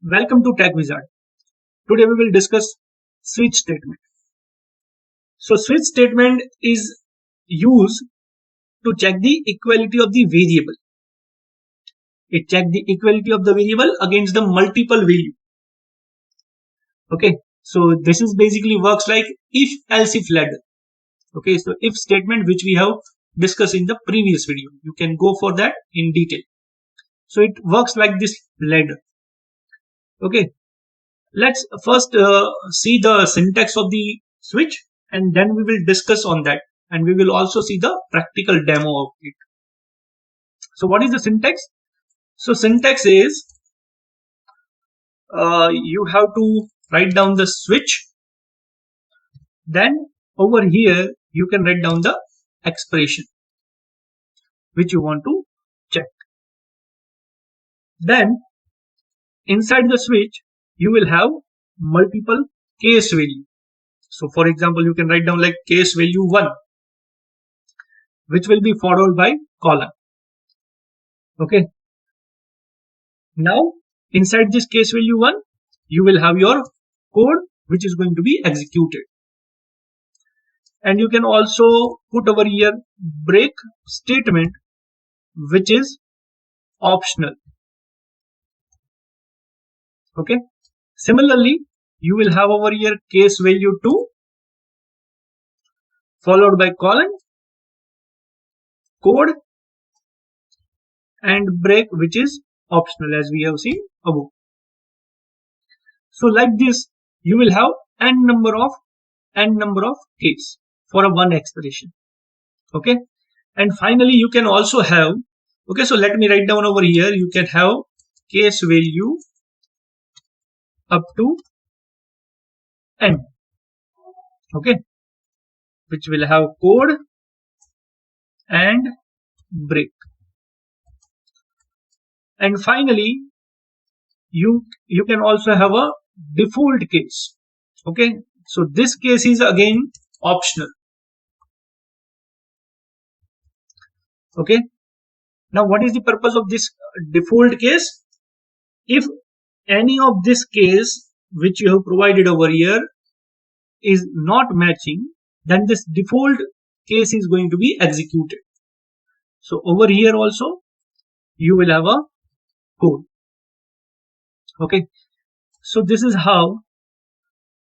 Welcome to Tech Wizard. Today we will discuss switch statement. So switch statement is used to check the equality of the variable. It checks the equality of the variable against the multiple value. Okay, so this is basically works like if ladder. Okay, so if statement which we have discussed in the previous video. You can go for that in detail. So it works like this ladder. Okay, let's first see the syntax of the switch, and then we will discuss on that, and we will also see the practical demo of it. So what is the syntax? So syntax is you have to write down the switch, then over here you can write down the expression which you want to check. Then inside the switch you will have multiple case value. So for example, you can write down like case value 1, which will be followed by colon. Okay. Now inside this case value 1, you will have your code which is going to be executed. And you can also put over here break statement, which is optional. Okay. Similarly, you will have over here case value 2 followed by colon, code, and break, which is optional, as we have seen above. So like this, you will have n number of case for a one expression. Okay. And finally, you can also have, okay, so let me write down over here, you can have case value up to n. Okay, which will have code and break. And finally, you can also have a default case. Okay, so this case is again optional. Okay, now what is the purpose of this default case? If any of this case which you have provided over here is not matching, then this default case is going to be executed. So over here also you will have a code. Okay, so this is how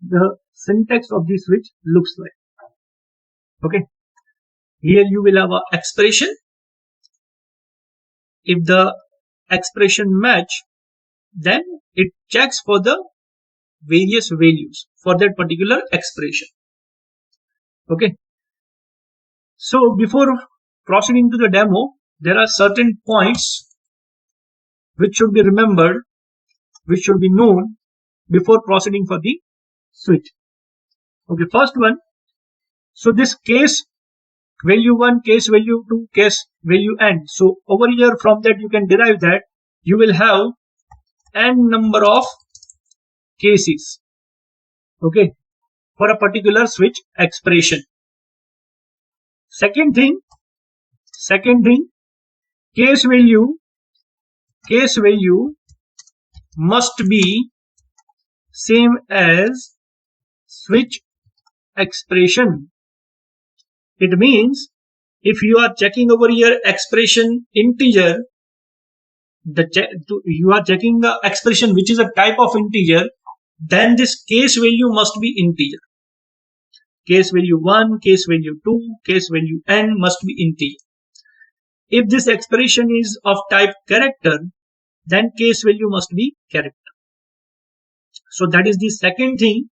the syntax of the switch looks like. Okay, here you will have an expression. If the expression match, then it checks for the various values for that particular expression. Okay, so before proceeding to the demo, there are certain points which should be remembered, which should be known before proceeding for the switch. Okay, first one, so this case value 1, case value 2, case value n. So over here from that you can derive that you will have n number of cases, okay, for a particular switch expression. Second thing, case value must be same as switch expression. It means if you are checking over here expression integer, you are checking the expression which is a type of integer, then this case value must be integer. Case value 1, case value 2, case value n must be integer. If this expression is of type character, then case value must be character. So that is the second thing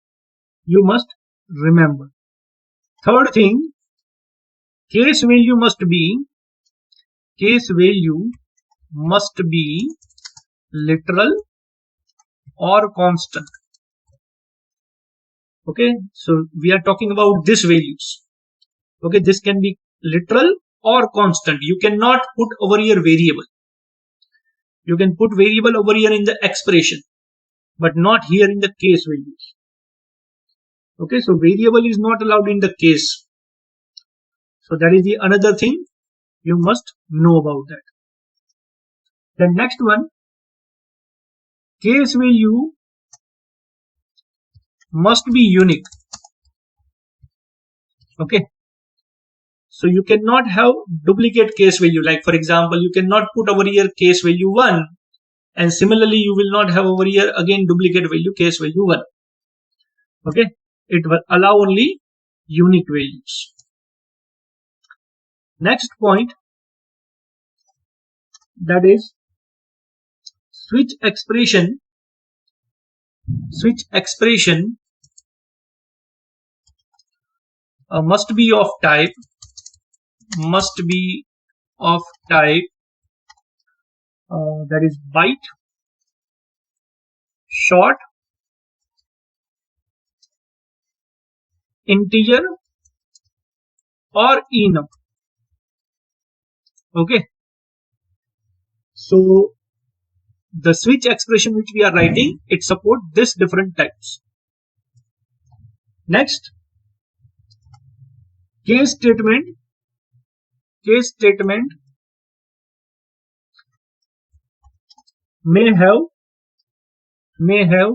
you must remember. Third thing, case value must be literal or constant. Okay, so we are talking about these values. Okay, this can be literal or constant. You cannot put over here variable. You can put variable over here in the expression, but not here in the case values. Okay, so variable is not allowed in the case. So that is the another thing you must know about that. The next one, case value must be unique. Okay, so you cannot have duplicate case value. Like for example, you cannot put over here case value 1, and similarly you will not have over here again duplicate value case value 1. Okay, it will allow only unique values. Next point, that is switch expression. Switch expression must be of type that is byte, short, integer, or enum. Okay, so the switch expression which we are writing, it supports this different types. Next, case statement may have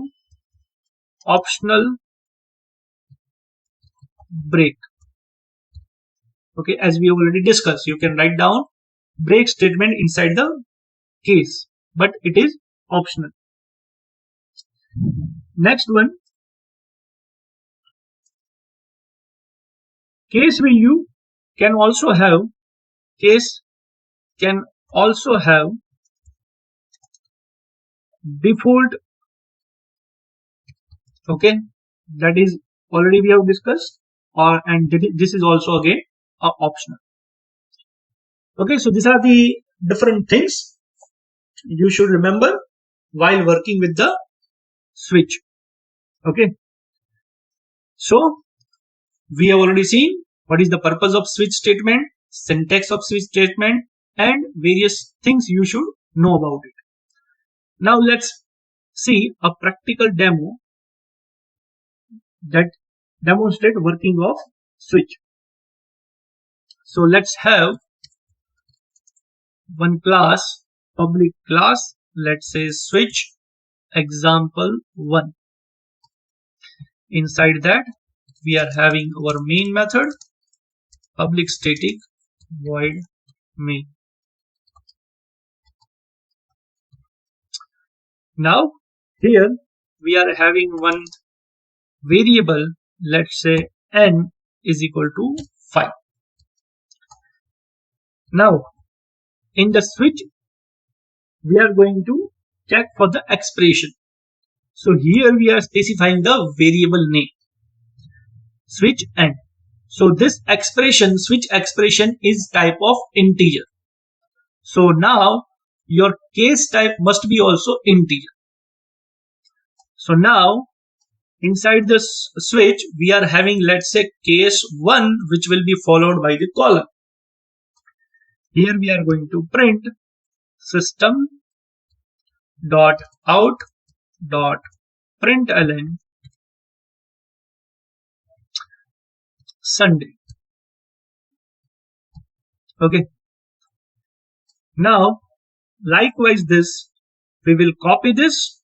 optional break. Okay, as we already discussed, you can write down break statement inside the case, but it is optional. Next one, case value can also have default. Okay, that is already we have discussed, and this is also again optional. Okay, so these are the different things you should remember while working with the switch. Okay, so we have already seen what is the purpose of switch statement, syntax of switch statement, and various things you should know about it. Now let's see a practical demo that demonstrate working of switch. So let's have one class, public class, let's say switch example1. Inside that we are having our main method, public static void main. Now here we are having one variable, let's say n is equal to 5. Now in the switch we are going to check for the expression. So here we are specifying the variable name, switch n. So this expression, switch expression, is type of integer. So now your case type must be also integer. So now inside this switch we are having, let's say, case 1, which will be followed by the colon. Here we are going to print system dot out dot println Sunday. Okay, now likewise this we will copy this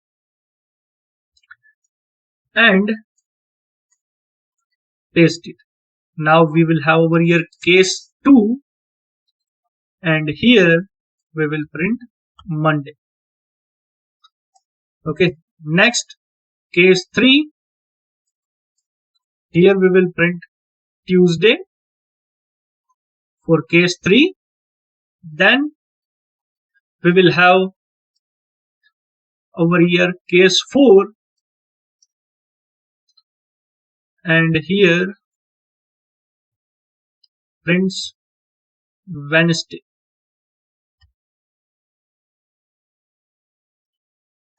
and paste it. Now we will have over here case 2, and here we will print Monday. Okay, next case 3, here we will print Tuesday for case 3. Then we will have over here case 4, and here prints Wednesday.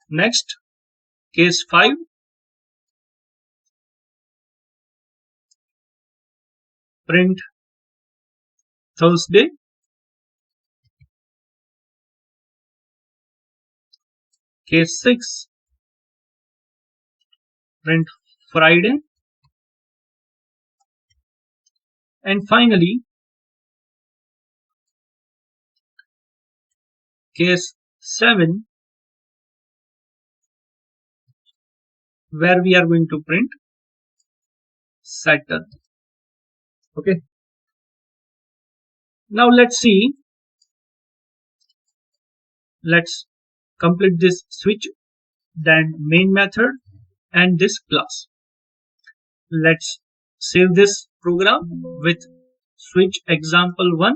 Next case 5, print Thursday. Case 6, print Friday. And finally case 7, where we are going to print Saturn. Okay, now let's see, let's complete this switch, then main method and this class. Let's save this program with switch example1,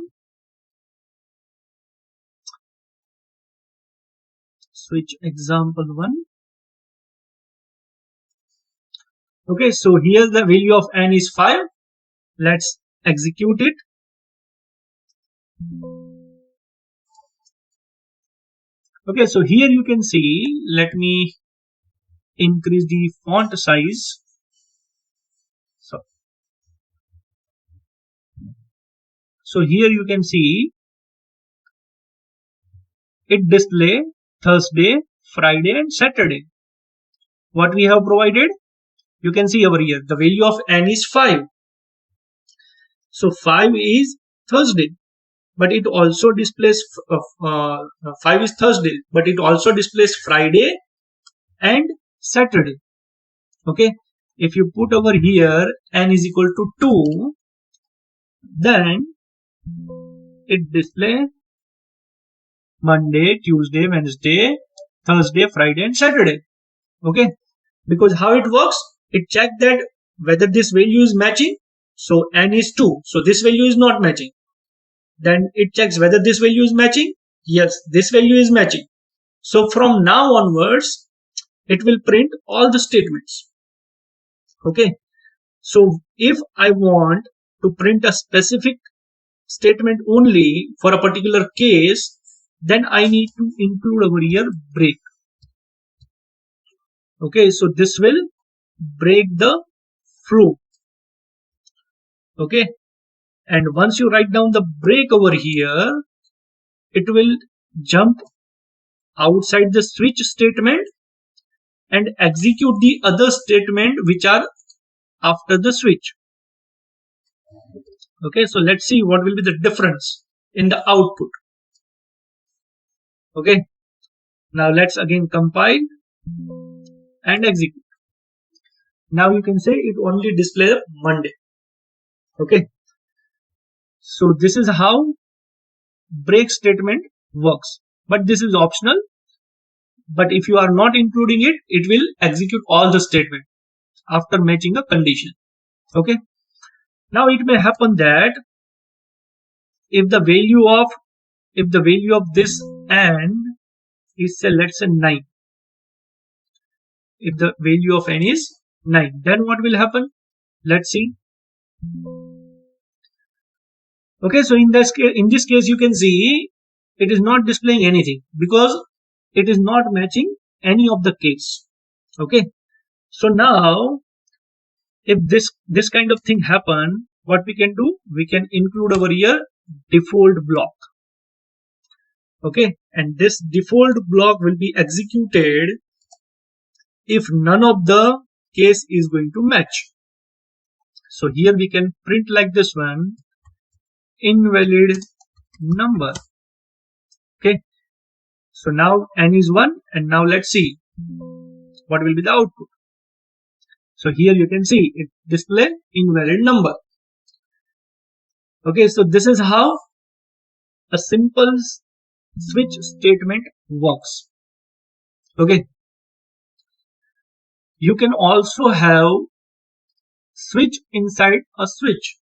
switch example1. Okay, so here the value of n is 5. Let's execute it. Okay, so here you can see, let me increase the font size. So here you can see it display Thursday, Friday and Saturday. What we have provided, you can see over here, the value of n is 5. So 5 is Thursday, but it also displays 5 is Thursday, but it also displays Friday and Saturday. Okay, if you put over here n is equal to 2, then it displays Monday, Tuesday, Wednesday, Thursday, Friday and Saturday. Okay, because how it works, it checks that whether this value is matching. So n is 2, so this value is not matching. Then it checks whether this value is matching. Yes, this value is matching. So from now onwards, it will print all the statements. Okay, so if I want to print a specific statement only for a particular case, then I need to include over here break. Okay, so this will break the flow. Okay, and once you write down the break over here, it will jump outside the switch statement and execute the other statement which are after the switch. Okay, so let's see what will be the difference in the output. Okay, now let's again compile and execute. Now you can say it only displays Monday. Okay, so this is how break statement works, but this is optional. But if you are not including it, it will execute all the statement after matching a condition. Okay, now it may happen that if the value of this n is, say, let's say 9, if the value of n is 9, then what will happen? Let's see. Okay, so in this case you can see it is not displaying anything because it is not matching any of the case. Okay, so now if this kind of thing happen, what we can do, we can include over here default block. Okay, and this default block will be executed if none of the case is going to match. So here we can print like this one, invalid number. Okay, so now n is 1, and now let's see what will be the output. So here you can see it display invalid number. Okay, so this is how a simple switch statement works. Okay, you can also have switch inside a switch.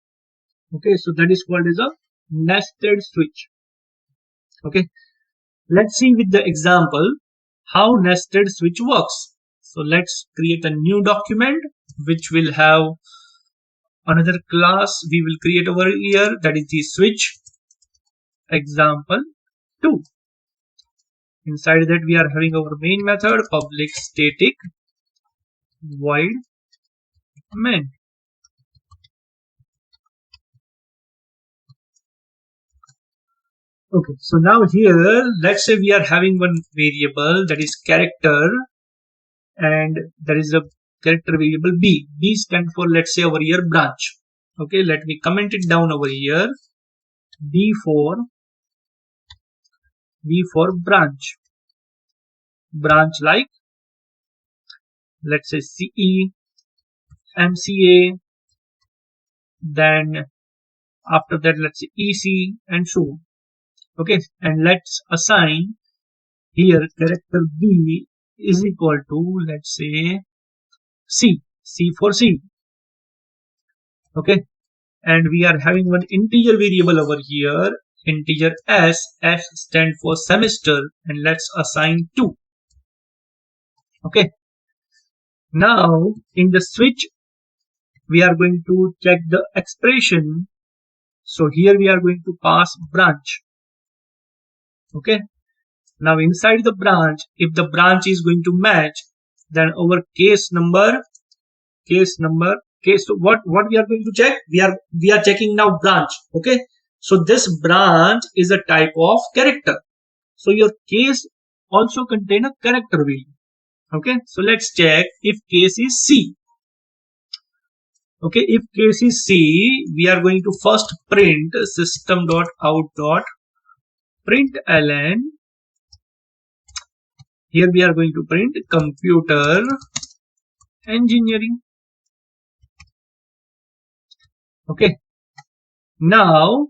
Okay, so that is called as a nested switch. Okay, let's see with the example how nested switch works. So let's create a new document which will have another class we will create over here, that is the switch example 2. Inside that we are having our main method public static void main. Okay, so now here let's say we are having one variable that is character, and there is a character variable b. B stands for, let's say over here, branch. Okay, let me comment it down over here. B for branch. Branch like let's say CE, MCA, then after that let's say EC and so on. Okay, and let's assign here character B is equal to, let's say, C for C. Okay, and we are having one integer variable over here, integer S stand for semester, and let's assign 2. Okay, now in the switch we are going to check the expression. So here we are going to pass branch. Okay, now inside the branch, if the branch is going to match, then our case so what we are going to check, we are checking now branch. Okay, so this branch is a type of character, so your case also contain a character value. Okay, so let's check if case is C. Okay, if case is C, we are going to first print system.out.println. Here we are going to print computer engineering. Okay, now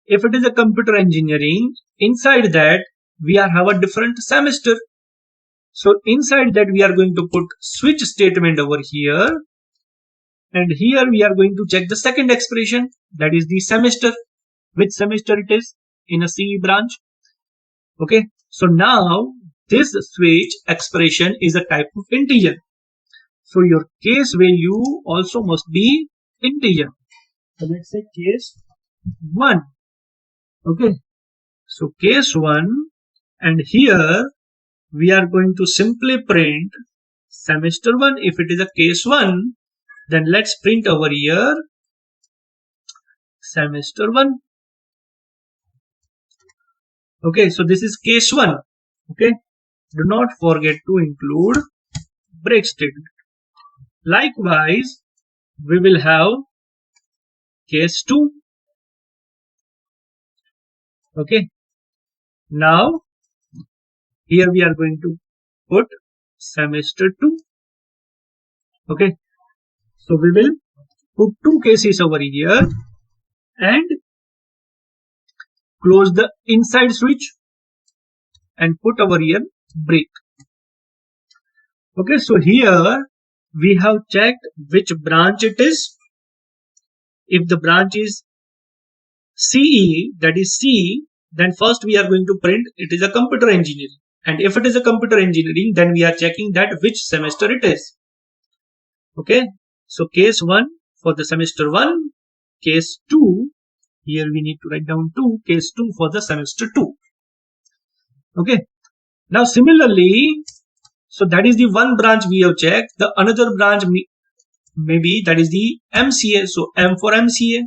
if it is a computer engineering, inside that we have a different semester. So inside that we are going to put switch statement over here, and here we are going to check the second expression, that is the semester, which semester it is in a CE branch. Okay, so now this switch expression is a type of integer, so your case value also must be integer. So let's say case 1. Okay, so case 1, and here we are going to simply print semester 1. If it is a case 1, then let's print over here semester 1. Okay, so this is case 1. Okay, do not forget to include break statement. Likewise, we will have case 2. Okay, now here we are going to put semester 2. Okay, so we will put 2 cases over here and close the inside switch and put over here break. Okay, so here we have checked which branch it is. If the branch is CE, that is C, then first we are going to print it is a computer engineering. And if it is a computer engineering, then we are checking that which semester it is. Okay, so case 1 for the semester 1, case 2, here we need to write down 2, case 2 for the semester 2. Okay, now similarly, so that is the one branch we have checked. The another branch maybe that is the MCA, so M for MCA.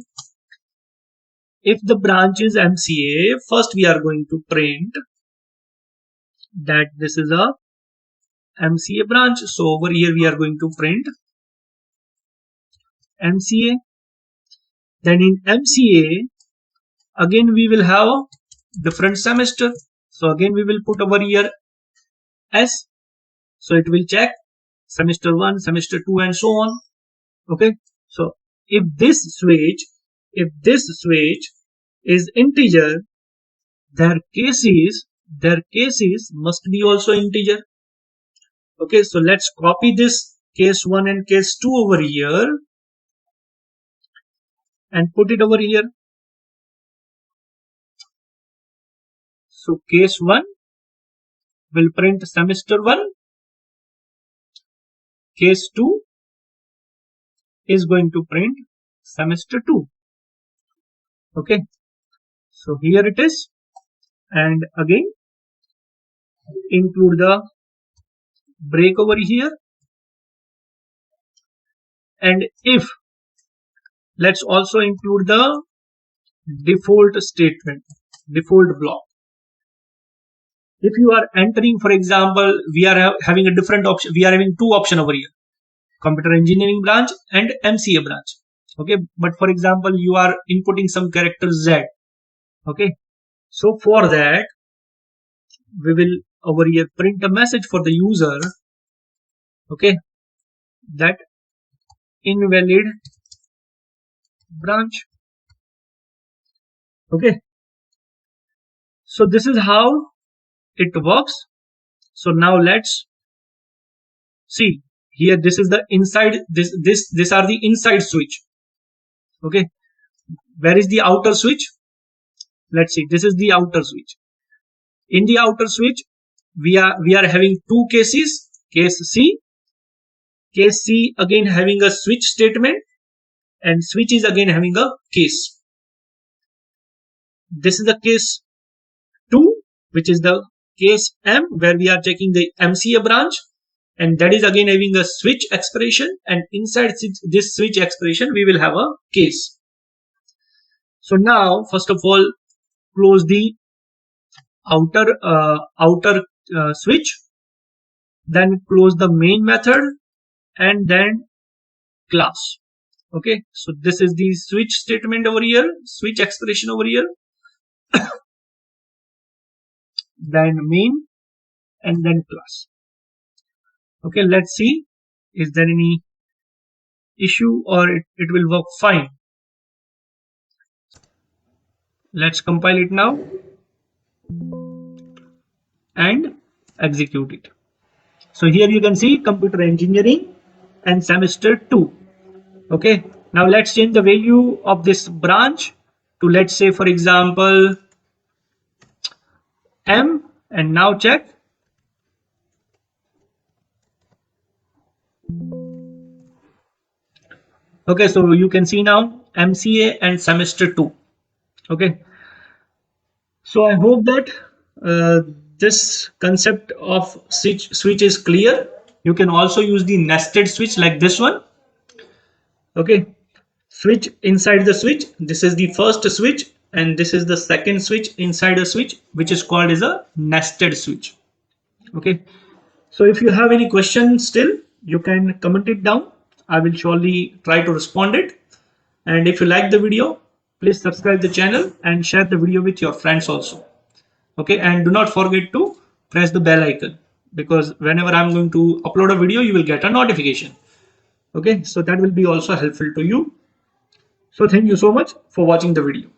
If the branch is MCA, first we are going to print that this is a MCA branch. So over here we are going to print MCA. Then in MCA, again we will have different semester. So again we will put over here S. So it will check semester 1, semester 2 and so on. Okay. So if this switch is integer, their cases must be also integer. Okay, so let's copy this case 1 and case 2 over here and put it over here. So case 1 will print semester 1. Case 2 is going to print semester 2. Okay, so here it is, and again include the break over here. And if let's also include the default statement, default block. If you are entering, for example, we are having a different option, we are having 2 options over here, computer engineering branch and MCA branch. Okay, but for example you are inputting some character Z. Okay, so for that we will over here print a message for the user Okay, that invalid branch. Okay, so this is how it works. So now let's see here. This is the inside. This are the inside switch. Okay, where is the outer switch? Let's see. This is the outer switch. In the outer switch, we are having two cases. Case C again having a switch statement, and switch is again having a case. This is the case 2, which is the case M, where we are checking the MCA branch, and that is again having a switch expression, and inside this switch expression we will have a case. So now first of all, close the outer switch, then close the main method, and then class. Okay, so this is the switch statement over here, switch expression over here, then main, and then class. Okay, let's see, is there any issue or it will work fine. Let's compile it now and execute it. So here you can see computer engineering and semester 2. Okay, now let's change the value of this branch to, let's say, for example, M, and now check. Okay, so you can see now MCA and semester 2. Okay, so I hope that this concept of switch is clear. You can also use the nested switch like this one. Okay, switch inside the switch. This is the first switch, and this is the second switch inside a switch, which is called as a nested switch. Okay, so if you have any questions still, you can comment it down. I will surely try to respond it. And if you like the video, please subscribe the channel and share the video with your friends also. Okay, and do not forget to press the bell icon, because whenever I'm going to upload a video, you will get a notification. Okay, so that will be also helpful to you. So thank you so much for watching the video.